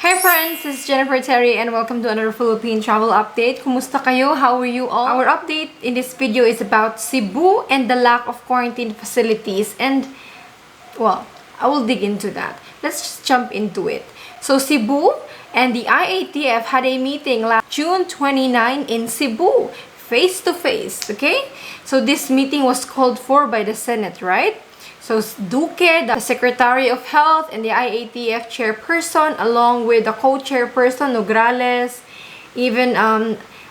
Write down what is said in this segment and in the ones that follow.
Hi friends, this is Jennifer Terri and welcome to another Philippine Travel Update. Kumusta kayo? How are you all? Our update in this video is about Cebu and the lack of quarantine facilities, and well, I will dig into that. Let's just jump into it. So Cebu and the IATF had a meeting last June 29 in Cebu, face to face, okay? So this meeting was called for by the Senate, right? So Duque, the Secretary of Health, and the IATF chairperson, along with the co-chairperson, Nograles, even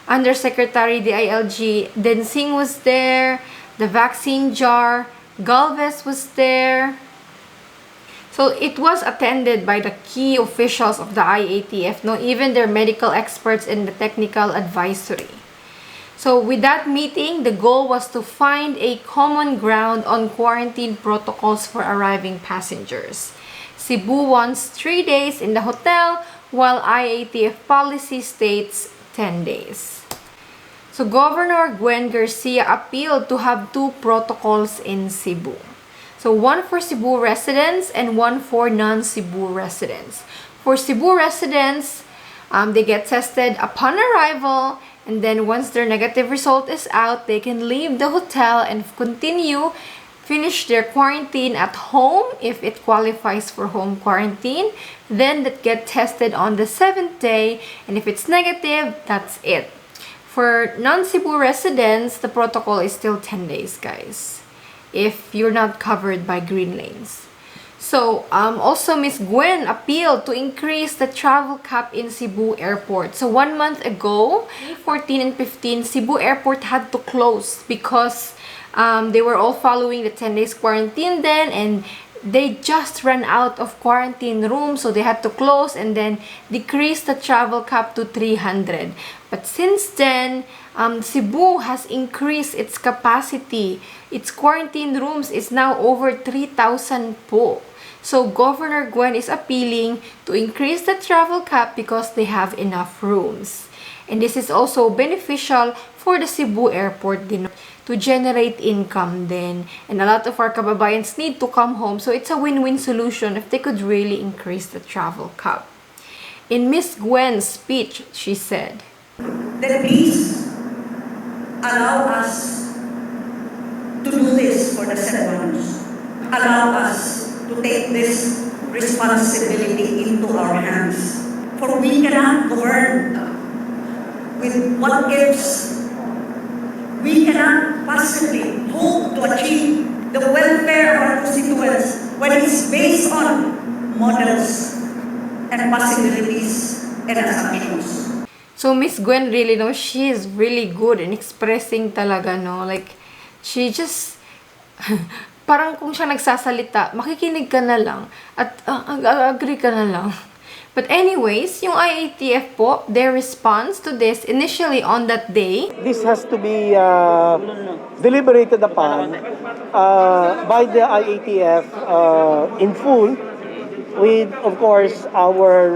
Undersecretary the ILG, Densing was there, the vaccine jar, Galvez was there. So it was attended by the key officials of the IATF, no, even their medical experts and the technical advisory. So with that meeting, the goal was to find a common ground on quarantine protocols for arriving passengers. Cebu wants 3 days in the hotel, while IATF policy states 10 days. So Governor Gwen Garcia appealed to have 2 protocols in Cebu. So one for Cebu residents and one for non-Cebu residents. For Cebu residents, they get tested upon arrival, and then once their negative result is out, they can leave the hotel and finish their quarantine at home if it qualifies for home quarantine. Then that get tested on the 7th day, and if it's negative, that's it. For non-Cebu residents, the protocol is still 10 days, guys, if you're not covered by green lanes. So, also Miss Gwen appealed to increase the travel cap in Cebu Airport. So, 1 month ago, 14 and 15, Cebu Airport had to close because they were all following the 10 days quarantine then, and they just ran out of quarantine rooms, so they had to close and then decrease the travel cap to 300. But since then, Cebu has increased its capacity. Its quarantine rooms is now over 3,000 po. So Governor Gwen is appealing to increase the travel cap because they have enough rooms. And this is also beneficial for the Cebu Airport din, to generate income then. And a lot of our kababayans need to come home. So it's a win-win solution if they could really increase the travel cap. In Miss Gwen's speech, she said, "Then please allow us to do this for the Cebuanos. Allow us to take this responsibility into our hands. For we cannot govern with what ifs. We cannot possibly hope to achieve the welfare of our constituents when it's based on models and possibilities and assumptions." so Miss Gwen really, no, she is really good in expressing talaga, no, like, she just, parang kung siya nagsasalita, makikinig ka na lang, at agree ka na lang. But anyways, yung IATF po, their response to this, initially on that day, this has to be deliberated upon by the IATF in full, with, of course, our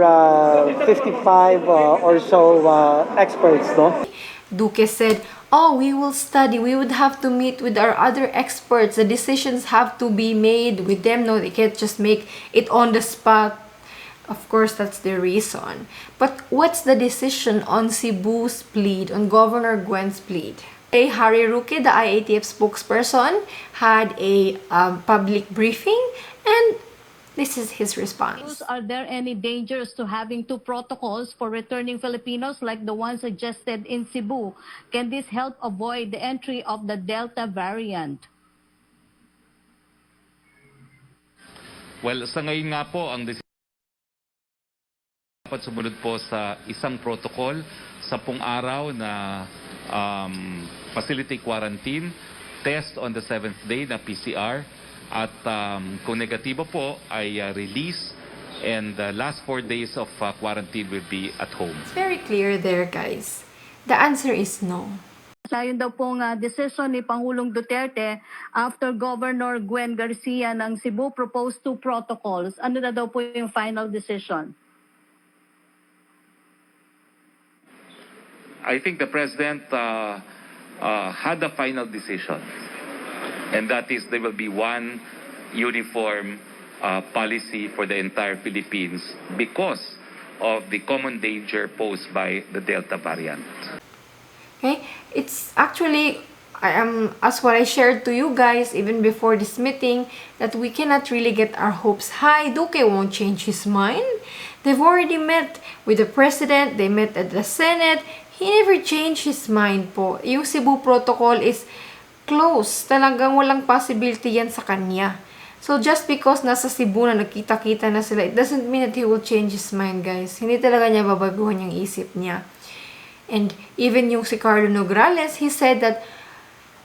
55 or so experts, no? Duque said, "Oh, we will study. We would have to meet with our other experts. The decisions have to be made with them. No, they can't just make it on the spot." Of course, that's the reason. But what's the decision on Cebu's plead, on Governor Gwen's plead? Harry Roque, the IATF spokesperson, had a public briefing, and this is his response. Are there any dangers to having 2 protocols for returning Filipinos like the one suggested in Cebu? Can this help avoid the entry of the Delta variant? Well, sa ngayon nga po, ang dapat sumunod po sa isang protocol, 10 araw na facility quarantine, test on the 7th day na PCR, at kung negatibo po ay release, and the last 4 days of quarantine will be at home. It's very clear there, guys. The answer is no. Ayon daw pong decision ni Pangulong Duterte after Governor Gwen Garcia ng Cebu proposed 2 protocols. Ano na daw po yung final decision? I think the President had a final decision, and that is there will be one uniform policy for the entire Philippines because of the common danger posed by the Delta variant. Okay, it's actually, as what I shared to you guys even before this meeting, that we cannot really get our hopes high. Duque won't change his mind. They've already met with the president, they met at the Senate. He never changed his mind po. Yung Cebu protocol is close. Talagang walang possibility yan sa kanya. So, just because nasa Cebu na nagkita-kita na sila, it doesn't mean that he will change his mind, guys. Hindi talaga niya babaguhan yung isip niya. And even yung si Carlo Nograles, he said that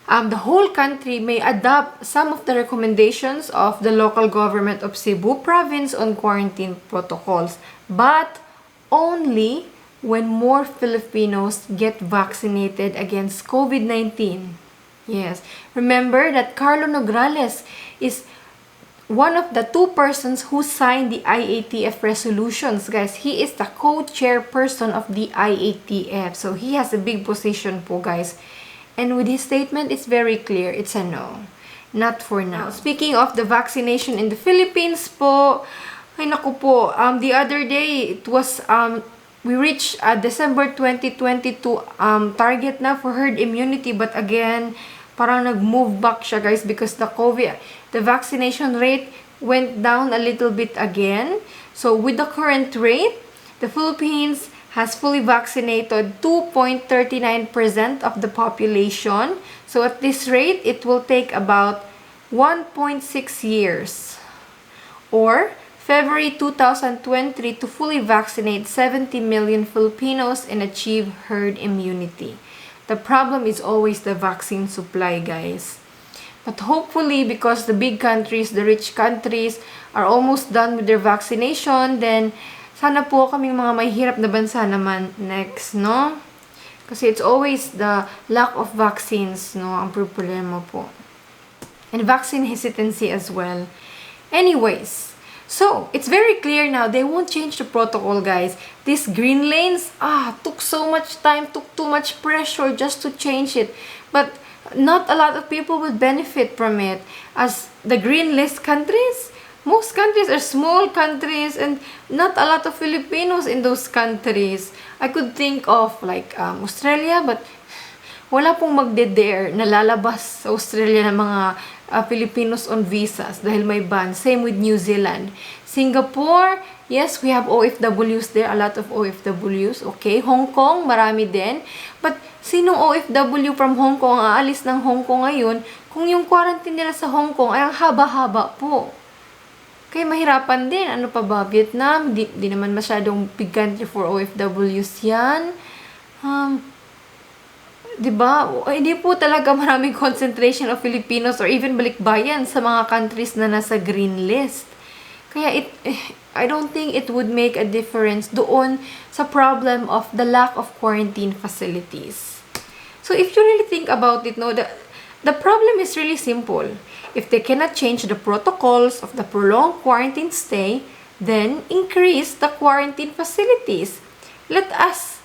the whole country may adopt some of the recommendations of the local government of Cebu province on quarantine protocols, but only when more Filipinos get vaccinated against COVID-19. Yes, remember that Carlo Nograles is one of the two persons who signed the IATF resolutions, guys. He is the co-chairperson of the IATF. So, he has a big position po, guys. And with his statement, it's very clear. It's a no. Not for now. Speaking of the vaccination in the Philippines po, ay naku po, the other day, it was, we reached December 2022 target na for herd immunity. But again, parang nag-move back siya, guys, because the vaccination rate went down a little bit again. So, with the current rate, the Philippines has fully vaccinated 2.39% of the population. So, at this rate, it will take about 1.6 years or February 2023 to fully vaccinate 70 million Filipinos and achieve herd immunity. The problem is always the vaccine supply, guys. But hopefully, because the big countries, the rich countries, are almost done with their vaccination, then sana po kaming mga mahirap na bansa naman next, no? Kasi it's always the lack of vaccines, no? Ang problema po. And vaccine hesitancy as well. Anyways, so, it's very clear now, they won't change the protocol, guys. These green lanes, took so much time, took too much pressure just to change it. But not a lot of people will benefit from it. As the green list countries, most countries are small countries and not a lot of Filipinos in those countries. I could think of like Australia, but wala pong magde-dare na lalabas sa Australia ng mga Filipinos on visas dahil may ban. Same with New Zealand. Singapore, yes, we have OFWs there, a lot of OFWs. Okay, Hong Kong, marami din. But sinong OFW from Hong Kong aalis ng Hong Kong ngayon kung yung quarantine nila sa Hong Kong ay ang haba-haba po? Kaya mahirapan din. Ano pa ba? Vietnam, di naman masyadong big country for OFWs yan. Diba? Hindi po talaga maraming concentration of Filipinos or even balikbayan sa mga countries na nasa green list. Kaya I don't think it would make a difference doon sa problem of the lack of quarantine facilities. So if you really think about it, no, the problem is really simple. If they cannot change the protocols of the prolonged quarantine stay, then increase the quarantine facilities. Let us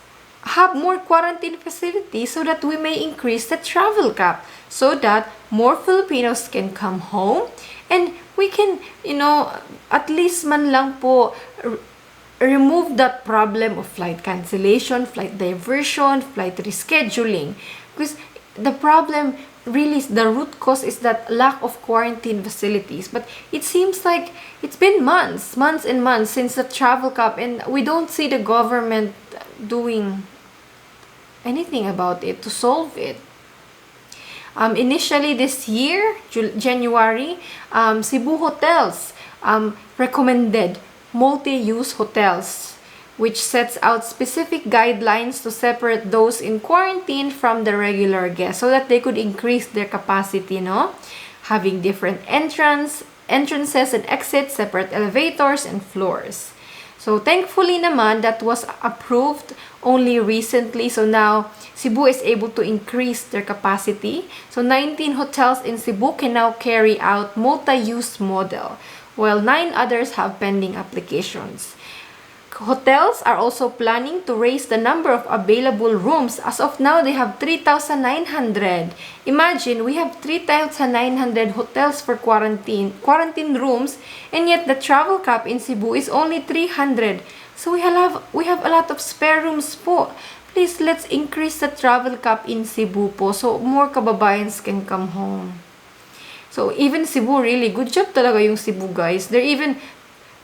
have more quarantine facilities so that we may increase the travel cap so that more Filipinos can come home and we can, at least man lang po remove that problem of flight cancellation, flight diversion, flight rescheduling. Because the problem really, the root cause is that lack of quarantine facilities. But it seems like it's been months and months since the travel cap and we don't see the government doing anything about it to solve it. Initially this year, January, Cebu hotels recommended multi-use hotels, which sets out specific guidelines to separate those in quarantine from the regular guests so that they could increase their capacity, no? Having different entrances and exits, separate elevators and floors. So, thankfully naman, that was approved only recently. So, now, Cebu is able to increase their capacity. So, 19 hotels in Cebu can now carry out multi-use model, while 9 others have pending applications. Hotels are also planning to raise the number of available rooms. As of now, they have 3,900. Imagine, we have 3,900 hotels for quarantine rooms, and yet the travel cap in Cebu is only 300 So we have a lot of spare rooms po. Please, let's increase the travel cap in Cebu po so more kababayans can come home. So even Cebu, really, good job talaga yung Cebu, guys. They're even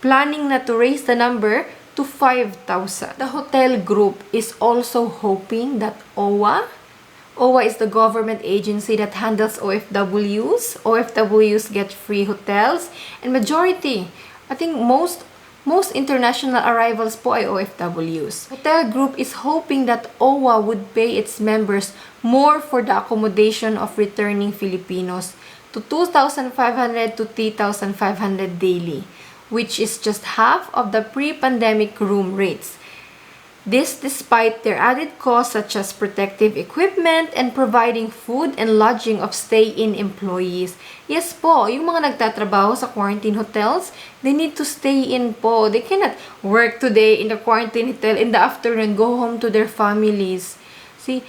planning na to raise the number to 5,000. The hotel group is also hoping that OWA is the government agency that handles OFWs. OFWs get free hotels. And majority, I think most international arrivals po ay OFWs. Hotel group is hoping that OWA would pay its members more for the accommodation of returning Filipinos to 2,500 to 3,500 daily, which is just half of the pre-pandemic room rates. This despite their added costs such as protective equipment and providing food and lodging of stay-in employees. Yes po, yung mga nagtatrabaho sa quarantine hotels, they need to stay in po. They cannot work today in the quarantine hotel, in the afternoon, go home to their families. See,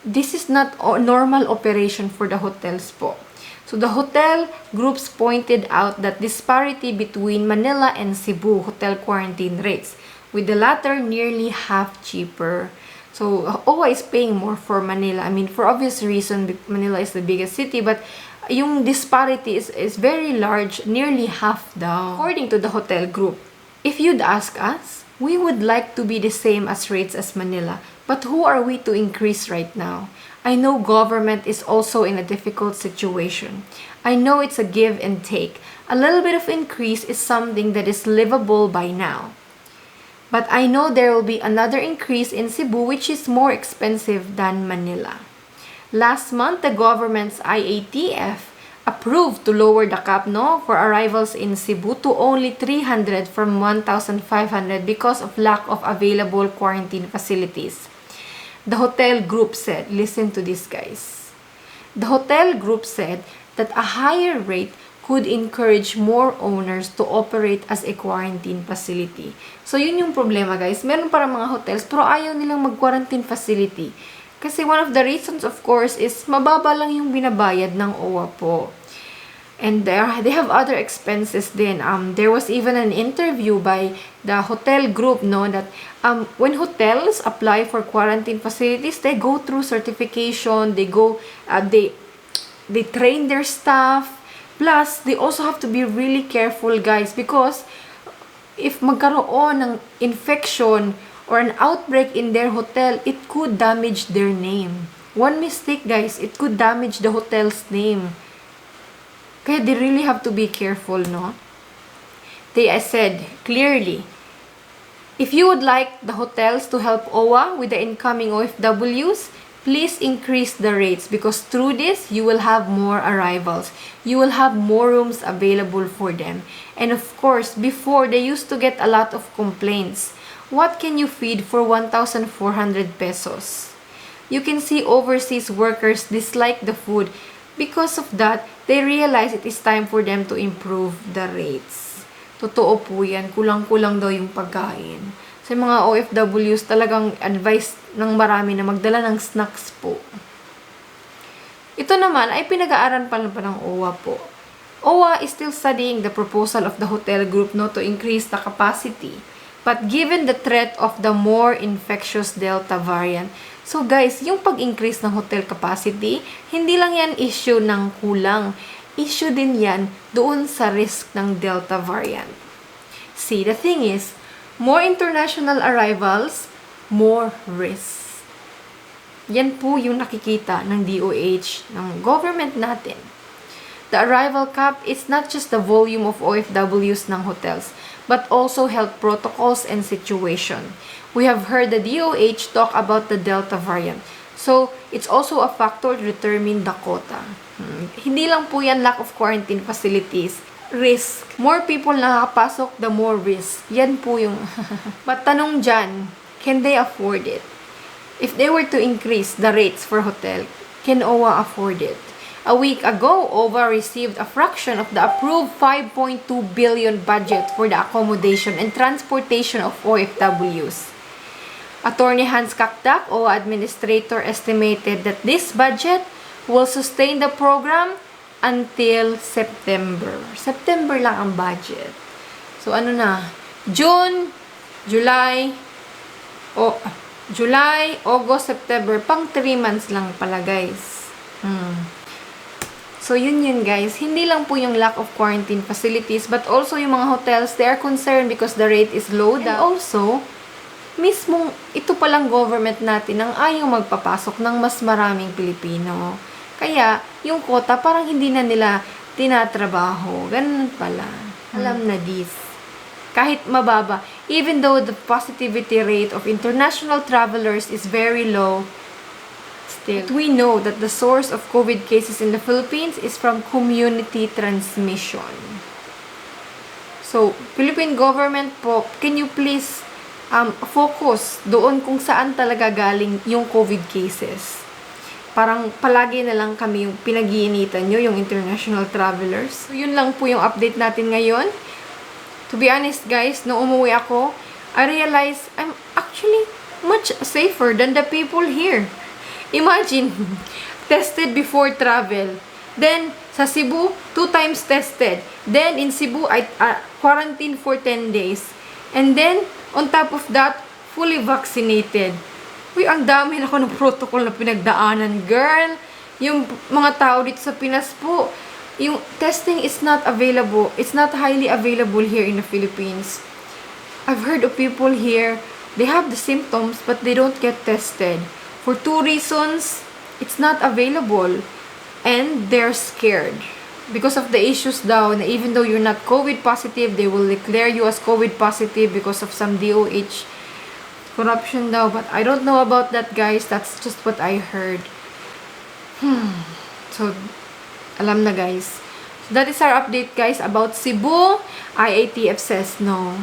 this is not normal operation for the hotels po. So the hotel groups pointed out that disparity between Manila and Cebu hotel quarantine rates, with the latter nearly half cheaper. So OWA is paying more for Manila. I mean, for obvious reason, Manila is the biggest city, but yung disparity is very large, nearly half down. According to the hotel group, if you'd ask us, we would like to be the same as rates as Manila, but who are we to increase right now? I know government is also in a difficult situation. I know it's a give and take. A little bit of increase is something that is livable by now. But I know there will be another increase in Cebu which is more expensive than Manila. Last month, the government's IATF approved to lower the cap for arrivals in Cebu to only 300 from 1,500 because of lack of available quarantine facilities. The hotel group said, listen to this guys, the hotel group said that a higher rate could encourage more owners to operate as a quarantine facility. So, yun yung problema, guys. Meron para mga hotels, pero ayaw nilang mag-quarantine facility. Kasi one of the reasons, of course, is mababa lang yung binabayad ng OWA po. And they have other expenses din. There was even an interview by the hotel group, that when hotels apply for quarantine facilities, they go through certification, they train their staff. Plus, they also have to be really careful, guys, because if magkaroon ng infection or an outbreak in their hotel, it could damage their name. One mistake, guys, it could damage the hotel's name. Kaya they really have to be careful, no? They said clearly, if you would like the hotels to help OWA with the incoming OFWs, please increase the rates because through this, you will have more arrivals. You will have more rooms available for them. And of course, before, they used to get a lot of complaints. What can you feed for 1,400 pesos? You can see overseas workers dislike the food. Because of that, they realize it is time for them to improve the rates. Totoo po yan. Kulang-kulang daw yung pagkain. Sa mga OFWs, talagang advice ng marami na magdala ng snacks po. Ito naman ay pinag-aaral pa ng OWA po. OWA is still studying the proposal of the hotel group to increase the capacity. But given the threat of the more infectious Delta variant, so guys, yung pag-increase ng hotel capacity, hindi lang yan issue ng kulang. Issue din yan doon sa risk ng Delta variant. See, the thing is, more international arrivals, more risks. Yan po yung nakikita ng DOH, ng government natin. The arrival cap is not just the volume of OFWs ng hotels, but also health protocols and situation. We have heard the DOH talk about the Delta variant. So, it's also a factor to determine the quota. Hindi lang po yan lack of quarantine facilities. Risk. More people nakakapasok, the more risk. Yan po yung... But tanong dyan, can they afford it? If they were to increase the rates for hotel, can OWA afford it? A week ago, OWA received a fraction of the approved 5.2 billion budget for the accommodation and transportation of OFWs. Attorney Hans Kakdak, OWA administrator, estimated that this budget will sustain the program until September. September lang ang budget. So, June, July, July, August, September, pang 3 months lang pala, guys. So, yun guys. Hindi lang po yung lack of quarantine facilities, but also yung mga hotels, they are concerned because the rate is low. And also, mismong ito palang government natin ang ayaw magpapasok ng mas maraming Pilipino. Kaya, yung quota parang hindi na nila tinatrabaho. Ganun pala. Alam na this. Kahit mababa, even though the positivity rate of international travelers is very low, still, we know that the source of COVID cases in the Philippines is from community transmission. So, Philippine government po, can you please focus doon kung saan talaga galing yung COVID cases? Parang palagi na lang kami yung pinag-iinitan nyo, yung international travelers. So, yun lang po yung update natin ngayon. To be honest, guys, nung umuwi ako, I realized I'm actually much safer than the people here. Imagine, tested before travel. Then, sa Cebu, 2 times tested. Then, in Cebu, I quarantined for 10 days. And then, on top of that, fully vaccinated. Uy, ang dami na ako ng protocol na pinagdaanan, girl. Yung mga tao dito sa Pinas po, yung testing is not available. It's not highly available here in the Philippines. I've heard of people here, they have the symptoms but they don't get tested. For 2 reasons, it's not available. And they're scared. Because of the issues daw, na even though you're not COVID positive, they will declare you as COVID positive because of some DOH corruption daw. But I don't know about that, guys. That's just what I heard. So, alam na, guys. So, that is our update, guys, about Cebu. IATF says no.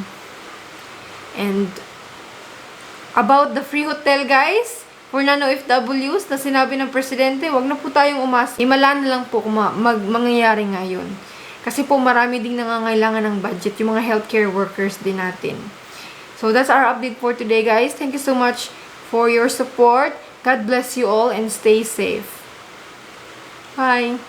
And about the free hotel, guys, for Non OFWs na sinabi ng presidente, wag na po tayong umasa. Imala na lang po kung mangyayari ngayon. Kasi po marami ding nangangailangan ng budget, yung mga healthcare workers din natin. So, that's our update for today, guys. Thank you so much for your support. God bless you all and stay safe. Bye!